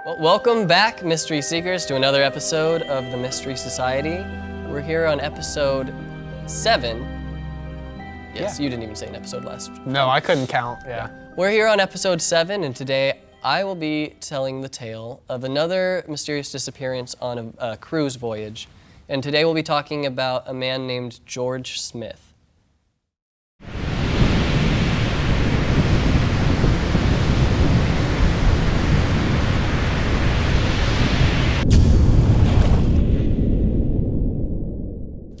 Well, welcome back, Mystery Seekers, to another episode of the Mystery Society. We're here on episode 7. Yes, You didn't even say an episode last. No, I couldn't count, yeah. We're here on episode 7, and today I will be telling the tale of another mysterious disappearance on a cruise voyage. And today we'll be talking about a man named George Smith.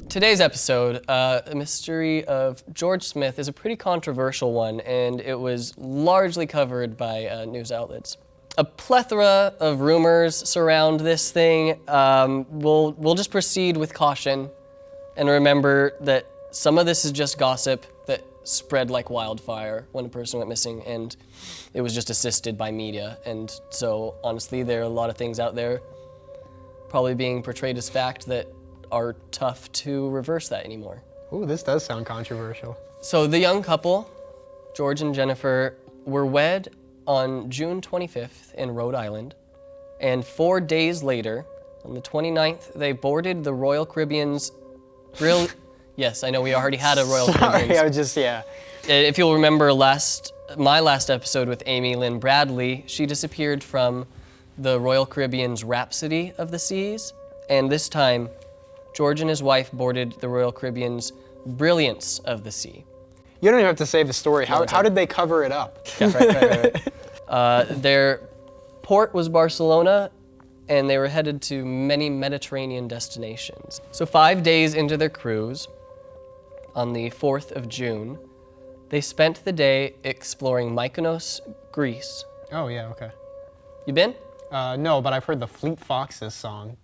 Today's episode, the mystery of George Smith, is a pretty controversial one, and it was largely covered by news outlets. A plethora of rumors surround this thing. We'll just proceed with caution, and remember that some of this is just gossip that spread like wildfire when a person went missing, and it was just assisted by media. And so, honestly, there are a lot of things out there probably being portrayed as fact that are tough to reverse that anymore. Ooh, this does sound controversial. So the young couple, George and Jennifer, were wed on June 25th in Rhode Island, and 4 days later, on the 29th, they boarded the Royal Caribbean's Yes, I know we already had a Royal Caribbean. Sorry, I was just, yeah. If you'll remember my last episode with Amy Lynn Bradley, she disappeared from the Royal Caribbean's Rhapsody of the Seas, and this time, George and his wife boarded the Royal Caribbean's Brilliance of the Sea. You don't even have to say the story. How did they cover it up? Yeah, right. Their port was Barcelona, and they were headed to many Mediterranean destinations. So 5 days into their cruise, on the 4th of June, they spent the day exploring Mykonos, Greece. Oh, yeah, okay. You been? No, but I've heard the Fleet Foxes song.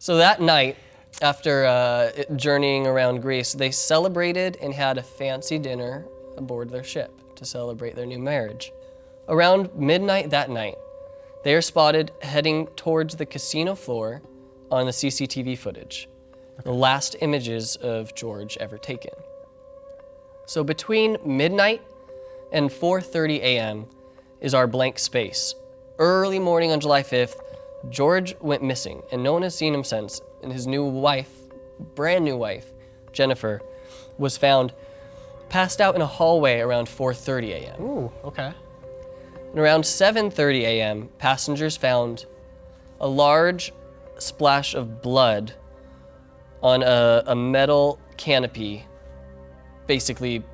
So that night, after journeying around Greece, they celebrated and had a fancy dinner aboard their ship to celebrate their new marriage. Around midnight that night, they are spotted heading towards the casino floor on the CCTV footage, the last images of George ever taken. So between midnight and 4:30 a.m. is our blank space. Early morning on July 5th, George went missing, and no one has seen him since, and his new wife, brand new wife, Jennifer, was found passed out in a hallway around 4:30 a.m. Ooh, okay. And around 7:30 a.m., passengers found a large splash of blood on a metal canopy, basically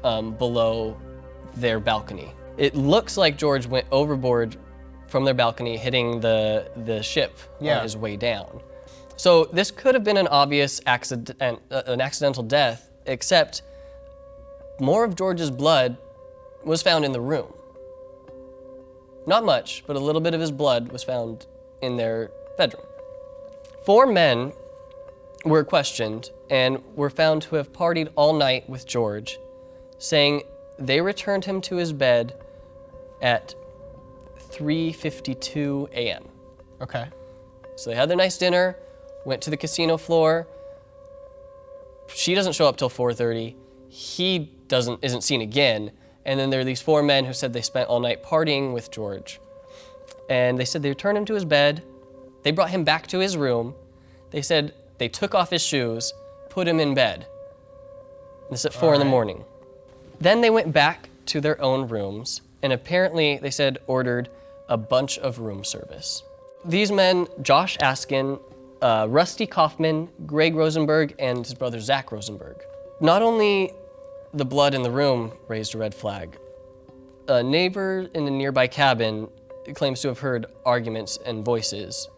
below their balcony. It looks like George went overboard from their balcony, hitting the ship on his way down. So this could have been an obvious accidental death, except more of George's blood was found in the room. Not much, but a little bit of his blood was found in their bedroom. 4 men were questioned and were found to have partied all night with George, saying they returned him to his bed at 3:52 a.m. Okay. So they had their nice dinner, went to the casino floor. She doesn't show up till 4:30. He isn't seen again. And then there are these 4 men who said they spent all night partying with George. And they said they returned him to his bed. They brought him back to his room. They said they took off his shoes, put him in bed. This at 4 in the morning. Then they went back to their own rooms, and apparently, they said, ordered a bunch of room service. These men, Josh Askin, Rusty Kaufman, Greg Rosenberg, and his brother Zach Rosenberg. Not only the blood in the room raised a red flag, a neighbor in a nearby cabin claims to have heard arguments and voices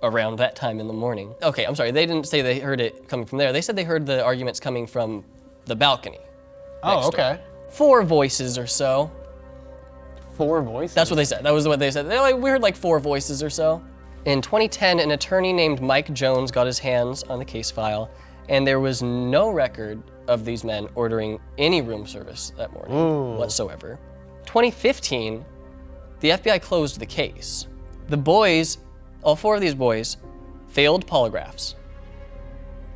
around that time in the morning. Okay, I'm sorry, they didn't say they heard it coming from there. They said they heard the arguments coming from the balcony. Oh, okay. 4 voices or so. 4 voices? That's what they said. That was what they said. We heard like 4 voices or so. In 2010, an attorney named Mike Jones got his hands on the case file, and there was no record of these men ordering any room service that morning whatsoever. 2015, the FBI closed the case. The boys, all 4 of these boys, failed polygraphs.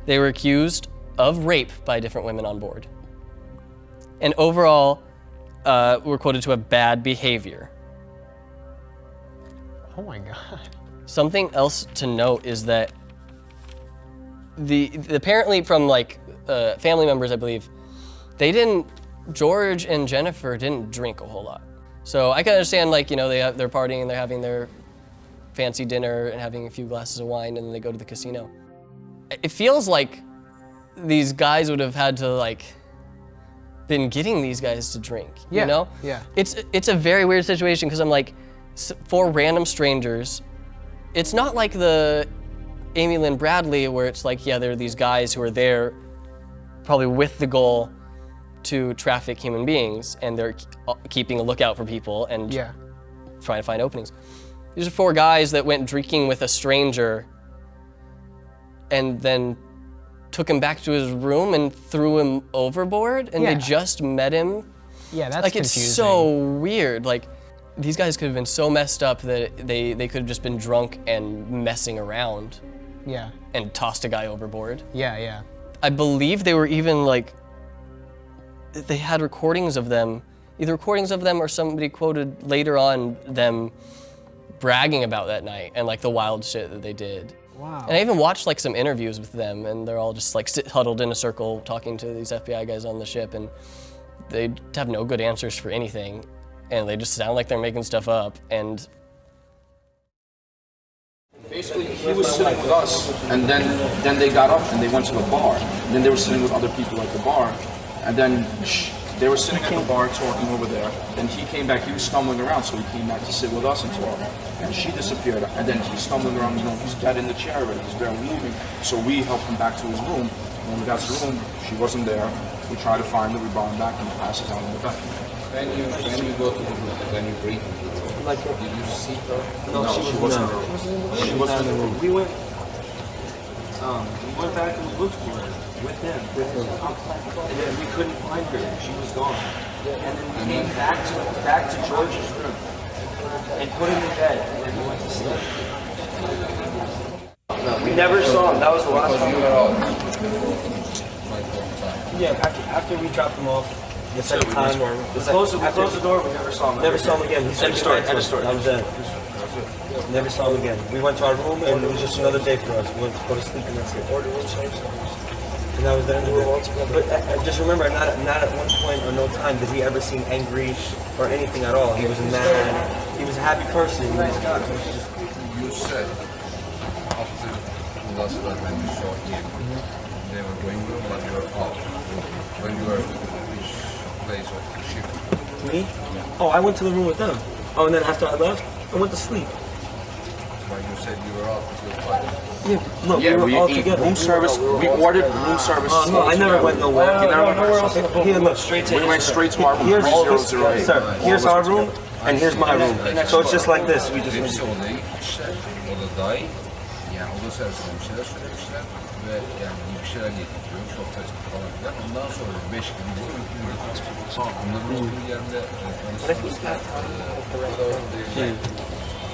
They were accused of rape by different women on board. And overall, were quoted to have bad behavior. Oh my God. Something else to note is that apparently from like family members, I believe, George and Jennifer didn't drink a whole lot. So I can understand, like, you know, they're partying and they're having their fancy dinner and having a few glasses of wine and then they go to the casino. It feels like these guys would have had to like been getting these guys to drink, you know? Yeah. It's a very weird situation because I'm like, for random strangers, it's not like the Amy Lynn Bradley where it's like, yeah, there are these guys who are there probably with the goal to traffic human beings and they're keeping a lookout for people and trying to find openings. These are 4 guys that went drinking with a stranger and then took him back to his room and threw him overboard and they just met him. Yeah, that's like confusing. It's so weird. Like these guys could have been so messed up that they could have just been drunk and messing around. Yeah. And tossed a guy overboard. Yeah, yeah. I believe they were even like, they had recordings of them, either recordings of them or somebody quoted later on them bragging about that night and like the wild shit that they did. Wow. And I even watched like some interviews with them and they're all just like huddled in a circle talking to these FBI guys on the ship and they have no good answers for anything and they just sound like they're making stuff up and basically, he was sitting with us, and then they got up and they went to a bar. And then they were sitting with other people at the bar, and then they were sitting at the bar talking over there. Then he came back. He was stumbling around, so he came back to sit with us and talk. And she disappeared, and then he's stumbling around. You know, he's dead in the chair already. He's barely moving. So we helped him back to his room. When we got to the room, she wasn't there. We tried to find her. We brought him back, and he passes out in the back. When you go to the room, when you breathe, like, did you see her? No, she wasn't there. She wasn't in the room. We went back and looked for her with him. And then we couldn't find her. She was gone. And then we came back to George's room and put him in bed. And then he went to sleep. We never saw him. That was the last time we saw him. Yeah, after we dropped him off. The second time, we closed the door, we never saw him. Never saw him again. He said end of story. That was it. Never saw him again. We went to our room and it was just another day for us. We went to go to sleep and that's it. And that was the end of it. But just remember, not at one point or no time did he ever seem angry or anything at all. He was mad. He was a happy person. You said after the last time when you saw him, they were going home, but you were out. When you were place of the ship. Me? Yeah. Oh, I went to the room with them. Oh, and then after I left, I went to sleep. But you said you were out until 5. Yeah, look, we were all together. Room service. We ordered room service. No, I never went nowhere. You never went nowhere else. Here, look, straight to. We went straight to our room. Sir, here's our room, and here's my room. So it's just like this. We just. Hepsi odaya gitmişler. O da dahil. Yani oda servisine bir şeyler söylemişler. Ve yani bir şeyler getiriyor. Sohbet falan filan. Ondan sonra 5 gün boyu onların olduğu yerde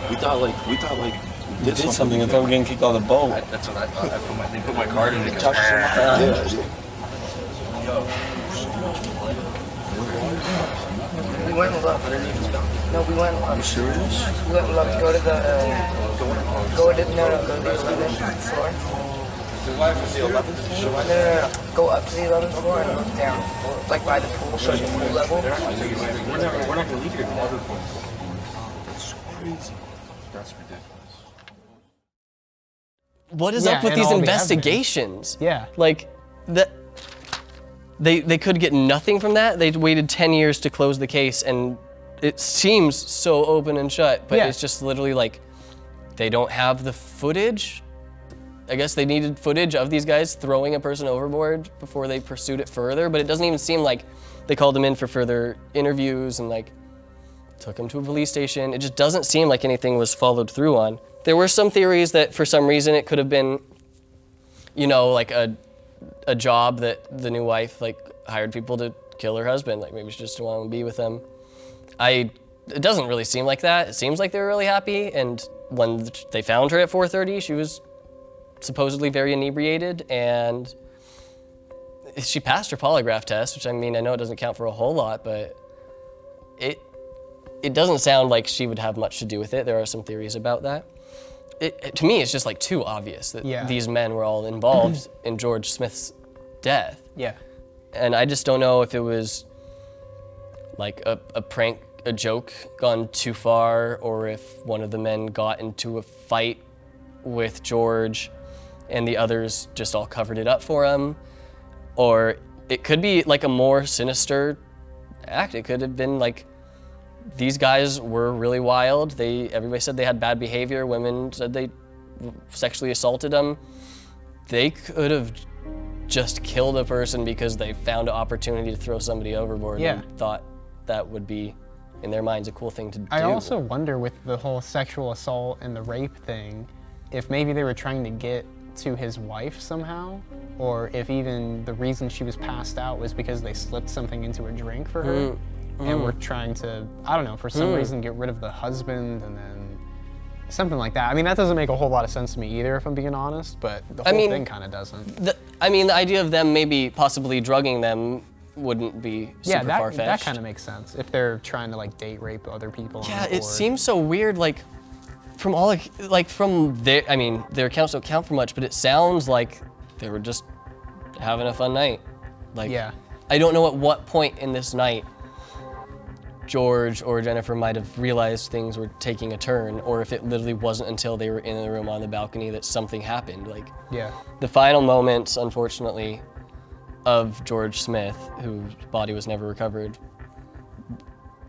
We thought like They did something. I thought we were getting kicked out of the boat. that's what I thought. They put my card in the We went and looked. No, we went and looked. Are you serious? We went and looked. Go to the 11th floor. No. Go up to the 11th floor and look down. Like by the pool, so the pool level. We're not going to leave here. That's crazy. That's ridiculous. what is up with and these all the investigations? Yeah. Like, they could get nothing from that. They waited 10 years to close the case, and it seems so open and shut, but it's just literally like, they don't have the footage. I guess they needed footage of these guys throwing a person overboard before they pursued it further, but it doesn't even seem like they called them in for further interviews and like took them to a police station. It just doesn't seem like anything was followed through on. There were some theories that for some reason it could have been, you know, like a job that the new wife like hired people to kill her husband. Like maybe she just didn't want to be with him. It doesn't really seem like that. It seems like they were really happy, and when they found her at 4:30, she was supposedly very inebriated, and she passed her polygraph test, which I mean, I know it doesn't count for a whole lot, but it doesn't sound like she would have much to do with it. There are some theories about that. To me, it's just like too obvious that these men were all involved in George Smith's death. Yeah. And I just don't know if it was like a prank, a joke gone too far, or if one of the men got into a fight with George and the others just all covered it up for him. Or it could be like a more sinister act. It could have been like, these guys were really wild. Everybody said they had bad behavior. Women said they sexually assaulted them. They could have just killed a person because they found an opportunity to throw somebody overboard and thought that would be, in their minds, a cool thing to do. I also wonder with the whole sexual assault and the rape thing, if maybe they were trying to get to his wife somehow, or if even the reason she was passed out was because they slipped something into a drink for her. And we're trying to, I don't know, for some reason get rid of the husband and then something like that. I mean, that doesn't make a whole lot of sense to me either, if I'm being honest, but the whole thing kind of doesn't. The idea of them maybe possibly drugging them wouldn't be super far-fetched. That kind of makes sense, if they're trying to like date rape other people. Yeah, it seems so weird, like, from all, like from their, their accounts don't count for much, but it sounds like they were just having a fun night. Like, I don't know at what point in this night George or Jennifer might have realized things were taking a turn, or if it literally wasn't until they were in the room on the balcony that something happened. Like, the final moments, unfortunately, of George Smith, whose body was never recovered,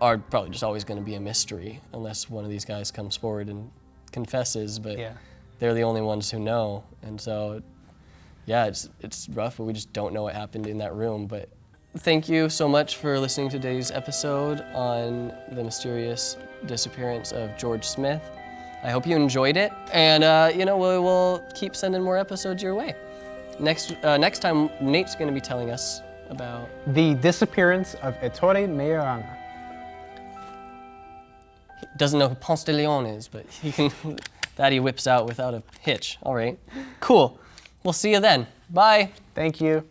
are probably just always going to be a mystery unless one of these guys comes forward and confesses, but they're the only ones who know. And so, yeah, it's rough, but we just don't know what happened in that room. But thank you so much for listening to today's episode on the mysterious disappearance of George Smith. I hope you enjoyed it, and we will keep sending more episodes your way. Next time, Nate's going to be telling us about the disappearance of Ettore Majorana. He doesn't know who Ponce de Leon is, but he can. That he whips out without a hitch. All right, cool. We'll see you then. Bye. Thank you.